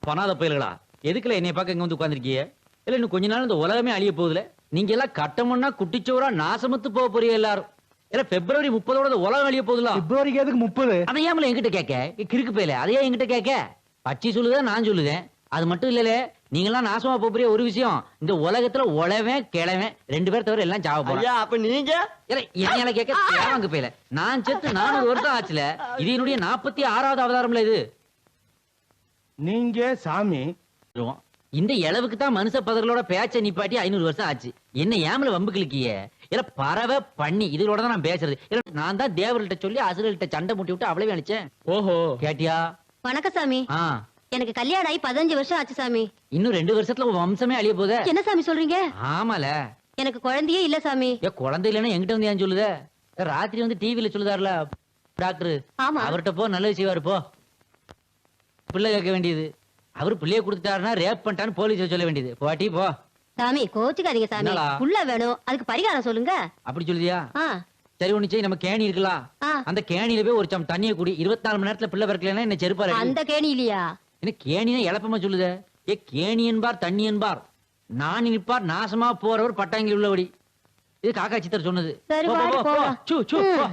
பண்ணாத பயல்களா, எதுக்குல என்னைய பார்க்க இங்க வந்து உட்கார்ந்திருக்கீங்க? இல்ல இன்னும் கொஞ்ச நாள் இந்த உலகமே அழிய போகுதுல. நீங்க எல்லாம் கட்டமுன்னா குட்டிச்சோரா நாசமத்து போக போறீங்க எல்லாரும். இல்ல பிப்ரவரி 30ஓட இந்த உலகம் அழிய போகுதுல. பிப்ரவரிக்கு எதுக்கு 30? அதை ஏன் என்கிட்ட கேட்க? கிறுக்கு பயல, அதையே என்கிட்ட கேட்க? பச்சி சொல்லுதா நான் சொல்லுதேன். அது மட்டும் இல்லல, நீங்க எல்லாம் நாசமா போறிய ஒரு விஷயம், இந்த உலகத்துல உழவன் கிழவன் 2 பேர் தவிர எல்லாம் சாவ போறாங்க. ஐயா அப்ப நீங்க என்னையால கேட்க தேவாங்க பயல. நான் செத்து 400 வருஷம் ஆச்சுல. இது என்னுடைய 46வது அவதாரம்ல இது. நீங்க சாமி இந்த இளவுக்கு தான் மனுஷ பதர்களோட பேச்ச நிப்பாட்டி 500 வருஷம் ஆச்சு. என்ன ஏமல வம்பு கிழக்கிய? இல்ல பறவை பண்ணி இதோட தான் நான் பேசுறது. இல்ல நான் தான் தேவர்கள்ட்ட சொல்லி அசுரர்கள்ட்ட சண்டை முட்டி விட்டு அவ்வளவே அனுப்பிச்சேன். ஓஹோ கேட்டியா? வணக்கம் சாமி. எனக்கு கல்யாணம் ஆகி 15 வருஷம் ஆச்சு சாமி. இன்னும் 2 வருஷத்துல உன் வம்சமே அழிய போகுதே. என்ன சாமி சொல்றீங்க? ஆமால. எனக்கு குழந்தையே இல்ல சாமி. குழந்தை இல்லன்னா என்கிட்ட வந்து ஏன் சொல்லுத? ராத்திரி வந்து டிவில சொல்லுதாருல டாக்டர், ஆமா. அவர்கிட்ட போ, நல்லது செய்வாரு போ. பிள்ளை கேட்க வேண்டியது, அவரு பிள்ளைய கொடுத்துட்டாருன்னா ரேப் பண்ணிட்டான்னு போலீஸ் சொல்ல வேண்டியது. போட்டி போ. சாமி கோச்சுக்காதீங்க சாமி. என்னடா? புள்ள வேணும், அதுக்கு பரிகாரம் சொல்லுங்க. அப்படி சொல்லுதியா? ஆ, சரி ஒண்ணு செய், நம்ம கேணி இருக்கலாம், ஆ. அந்த கேணியில போய் ஒரு சம் தண்ணியை குடி. 24 மணி நேரத்துல பிள்ளை பிறக்கலன்னா என்ன செருப்பாரு? அந்த கேணி இல்லையா? என்ன கேணினா எழப்பமா சொல்லுத? ஏ கேணி என்பார் தண்ணி என்பார், நான் நிற்பார் நாசமா போறவர் பட்டாங்கில் உள்ளபடி. இது காக்கா சித்தர் சொன்னது. சரி, போ, போ, வாடி போ, போலாம். சு, சு, போ.